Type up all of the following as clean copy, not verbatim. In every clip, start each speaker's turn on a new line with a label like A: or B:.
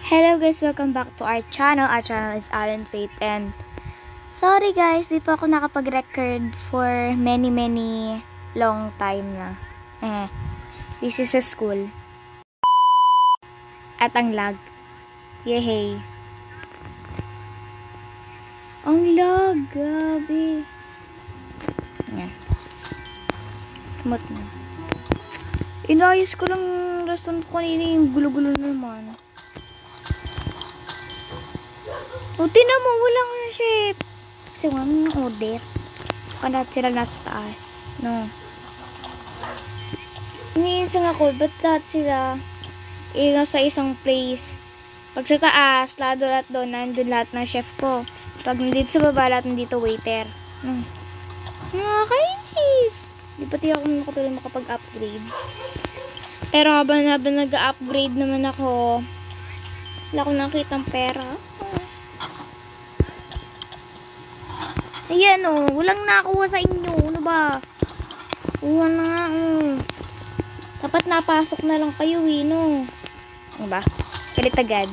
A: Hello guys, welcome back to our channel. Our channel is Alan Faith, and sorry guys, di pa ako nakapag-record for many long time na. Busy sa school. At ang lag. Yehey. Ang lag, gabi. Yan. Smooth na. Inayos ko lang restaurant ko kanina, yung gulo-gulo naman. O, tinan mo, walang chef. Kasi walang order. Kaya sila nasa taas. No. Iniisang ako, ba't lahat sila nasa isang place? Pag sa taas, lahat doon, nandun lahat ng chef ko. Pag nandito sa baba, lahat nandito waiter. No. Nakakainis. Di pati ako makatuloy makapag-upgrade. Pero habang nag-upgrade naman ako, wala akong nakitang pera. Ayan o, walang nakuha sa inyo. Ano ba? Uwa na nga Dapat napasok na lang kayo no? Ano ba? Galit agad.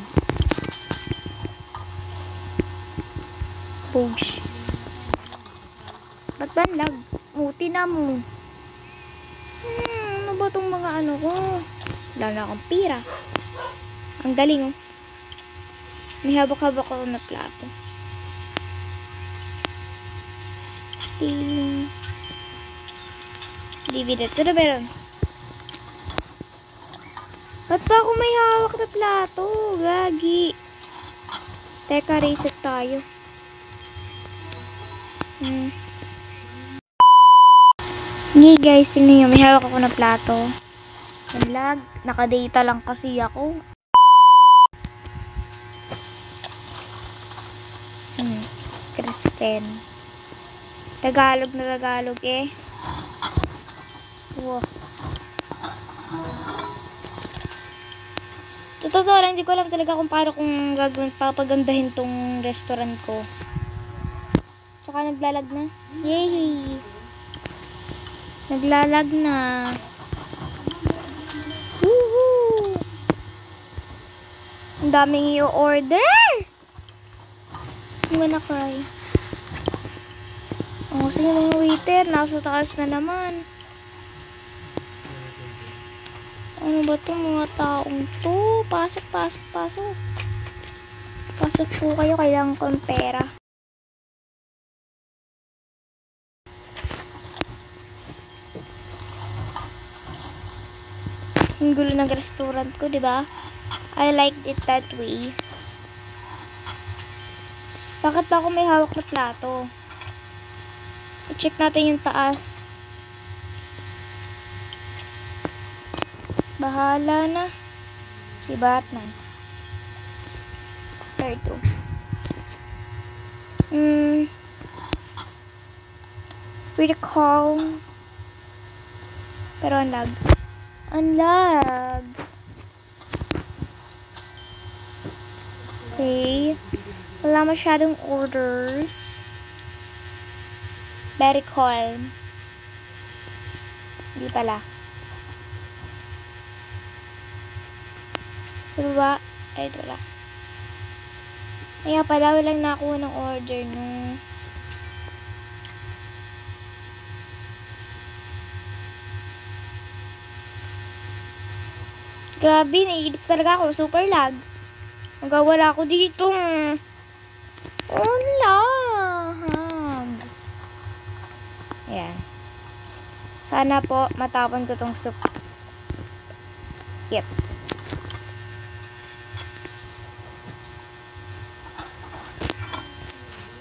A: Push. Ba't ba ang lag? Muti na mo. Ano ba itong mga ano ko? Wala na akong pira. Ang galing May habak-habak ako na plato. Dividend. Ano meron? Ba't pa ako may hawak na plato? Gagi. Teka, reset tayo. Hindi guys, tingnan nyo. May hawak ako na plato. Ang lag. Nakadata lang kasi ako. Kristen. Tagalog na Tagalog Wow. Totoo lang, hindi ko alam talaga kung paano kung gagawin papagandahin tong restaurant ko. Tsaka naglalag na. Yay! Naglalag na. Woohoo! Ang daming i-order! I'm gonna cry. Kasi yung mga waiter, nasa taas na naman. Ano ba itong mga taong to? Pasok. Pasok po kayo, kailangan ko ng pera. Ang gulo ng restaurant ko, diba? I liked it that way. Bakit ba ako may hawak na plato? I-check natin yung taas. Bahala na si Batman. Third to. Pretty calm. Pero ang lag. Ang lag. Okay. Wala masyadong orders. Very calm. Hindi pala. Sa baba. Ay, ito wala. Kaya pala, walang nakuha ng order no. Grabe, naiinis talaga ako. Super lag. Magawala ako dito. Oh, lag. Ayan. Sana po matapon ko tong soup. Yep.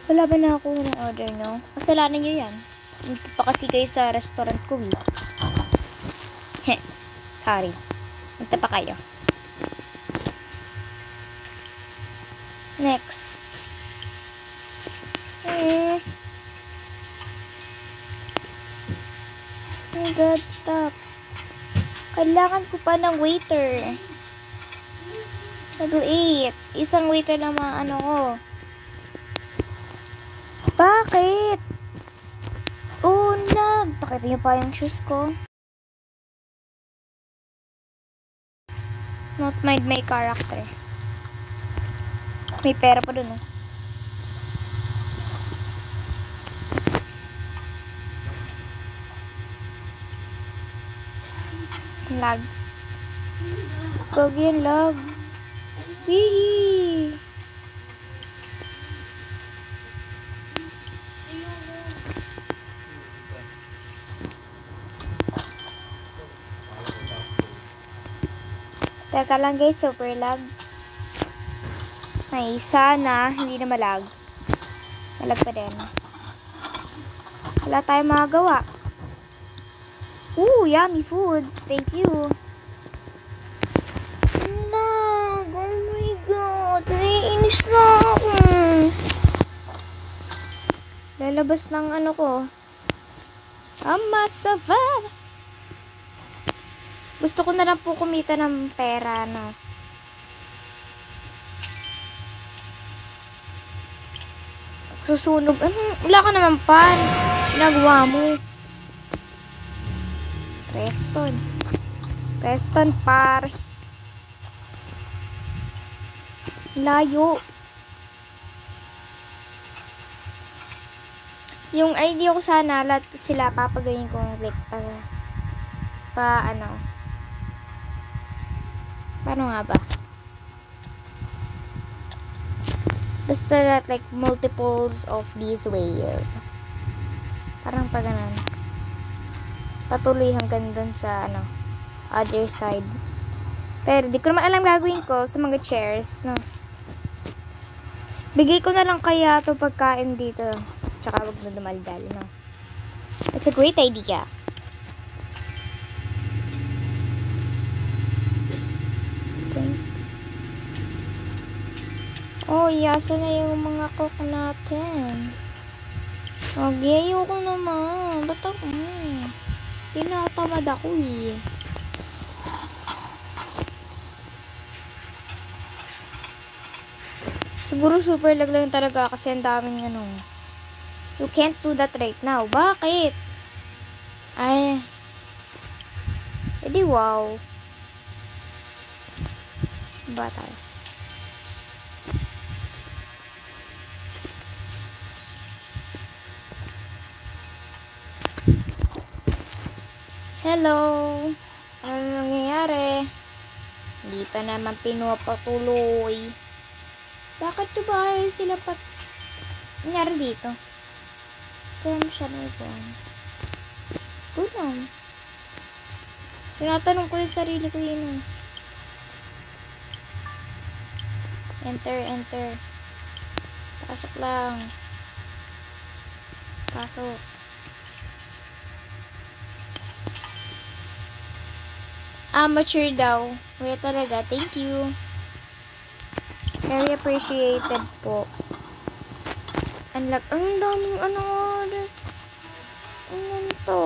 A: Wala ba na ako ng order, no? Kasalanan nyo yan. Hindi pa kasi kayo sa restaurant ko, Sorry. Punta pa kayo. Next. Oh my God, stop. Kailangan ko pa ng waiter. Level 8. Isang waiter na ano ko. Bakit? Oh, lag. Pakita niyo pa yung shoes ko. Not mind my character. May pera pa dun, oh. Lag. Gagi yung lag. Hihi. Teka lang guys, super lag. Ay, sana hindi na malag. Malag pa din. Wala tayong magagawa. Ooh, yummy foods. Thank you. Lag. Oh my god. Naiinis na ako. Lalabas ng ano ko. Amasava. Gusto ko na lang po kumita ng pera, no? Susunog. Wala ka naman pan. Ginagawa mo. Preston. Preston, par. Layo. Yung idea ko sana, lahat sila papagawin kong like, ano. Paano nga ba? Basta that like multiples of these ways. Parang pa ganun. Patuloy hanggang dun sa ano, other side. Pero di ko naman alam gagawin ko sa mga chairs, no. Bigay ko na lang kaya to pagkain dito. Tsaka wag na dumaldal, no. It's a great idea. Oh, iyasa na yung mga cook natin. Okay, ayoko naman. Ba't ako? Tinatamad ako eh. Siguro super lag lang talaga kasi ang daming ano. You can't do that right now. Bakit? Ay. Edi wow. Ba tayo? Hello. Ano nangyayari? Hindi pa naman pinapatuloy. Bakit yung ba sila nangyari dito? Kaya mo siya na ito. Unang. Tinatanong ko yung sarili ko yun. Enter, enter. Pasok lang. Pasok. Amateur daw. Kuya talaga. Thank you. Very appreciated po. Ang daming ano order. Ano to?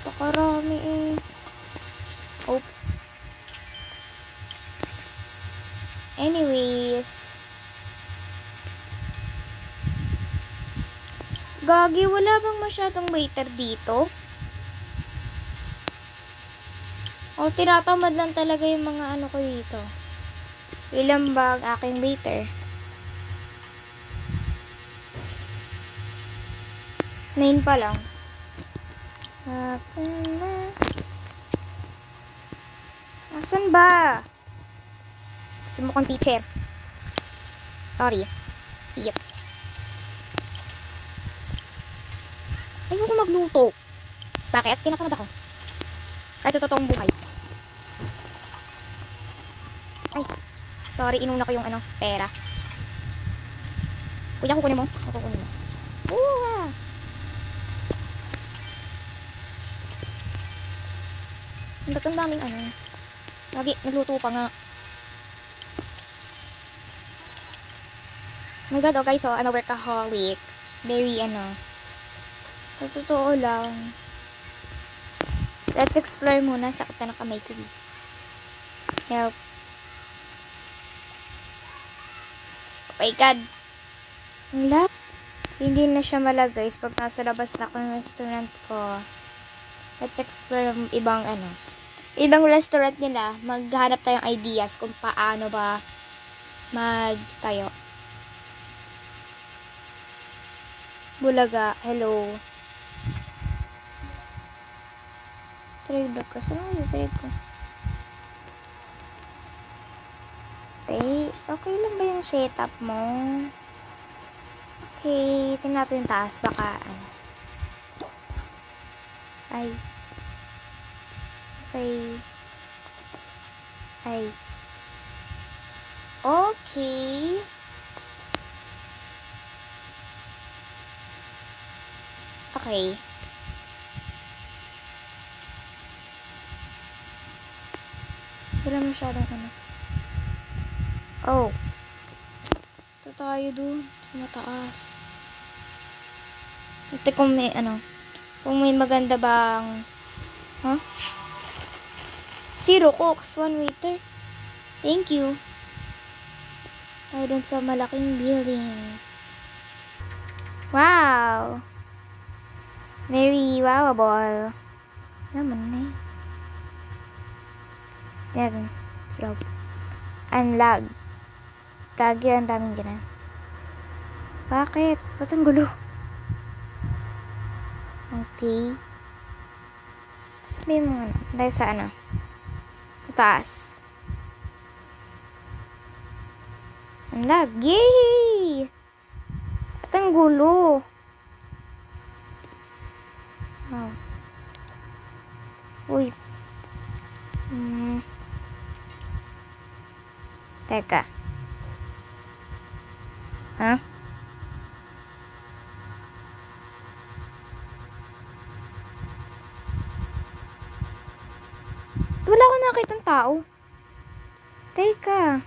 A: Pakarami eh. Oh. Anyways. Gagi, wala bang masyadong waiter dito? O, tinatamad lang talaga yung mga ano ko dito. Ilan ba ang aking waiter? 9 pa lang. Asan ba? Kasi mukhang teacher. Sorry. Yes. Ayoko magluto. Bakit? Tinatamad ako. Kahit sa totoong buhay. Ay. Sorry, inuna ko yung ano, pera. Kuya, kukunin mo? Kukunin mo. Ba't ang daming ano? Lagi, nagluto pa nga. Oh my god, oh guys, so, ano, workaholic. Very, ano. Sa totoo lang. Let's explore muna. Sakit na ng kamay ko. Help. Oh my god. Hindi na siya mala guys pag nasa labas na ako ng restaurant ko. Let's explore ibang ibang restaurant nila. Maghanap tayong ideas kung paano ba magtayo. Bulaga, hello. Trade ko. Saan mo yung trade ko? Okay lang ba yung setup mo? Okay, tingnan natin yung taas. Baka, ay. Okay. Ay. Okay. Okay. Wala masyadong Oh. Ito tayo doon. Sa mataas. Ito kung may kung may maganda bang Zero cooks, 1 waiter. Thank you. Tayo doon sa malaking building. Wow. Very wowable. Naman na eh. Yan. Unlag. Kagi, ang daming ganun. Bakit? Ba't ang gulo? Okay. Sabihin mo dahil sa sa taas. Unlag. Yay! At ang gulo. Oh. Uy. Teka. Ha? Wala ko nakitang tao. Teka.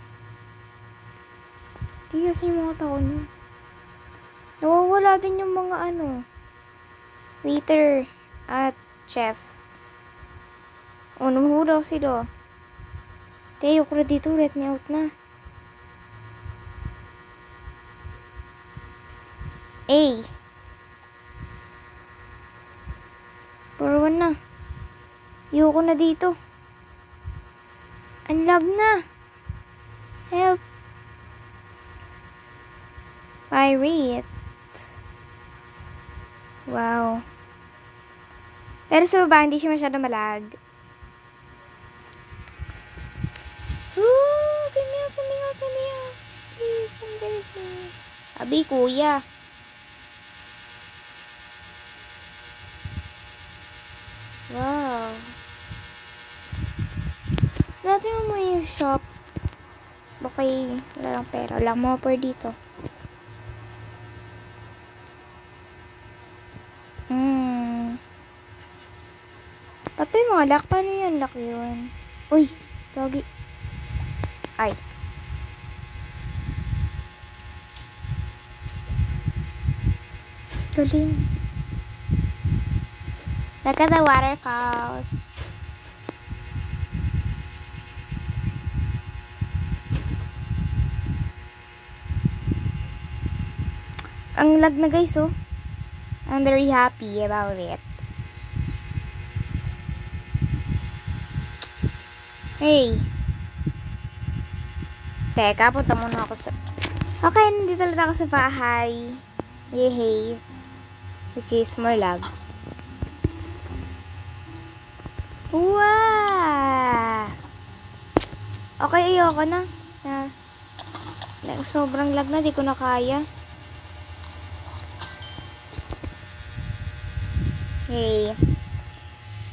A: Tiyas yung mga tao niyo. Nawawala din yung mga waiter at chef. Numuhulaw sila. Tayo ko dito, let me out na. Puro na. Ayoko na dito. Unlag na. Help. Pirate. Wow. Pero sa baba, hindi siya masyado malag. Come here. Please, I'm begging. Abi, kuya. Wow. Natin mo yung shop. Okay, wala lang pera. Wala mo per dito. Patay mga lock. Paano yan? Lock yun. Uy, doggy. Ay. Galing. Look at the waterfalls. Ang lag na guys, oh. I'm very happy about it. Hey. Teka, punta muna ako sa... Okay, nandito ulit ako sa bahay. Yehey. Which is more lag. Wow! Okay, ayoko na. Sobrang lag na, di ko na kaya. Hey.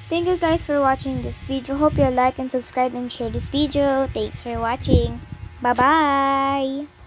A: Thank you guys for watching this video. Hope you like and subscribe and share this video. Thanks for watching. Bye-bye!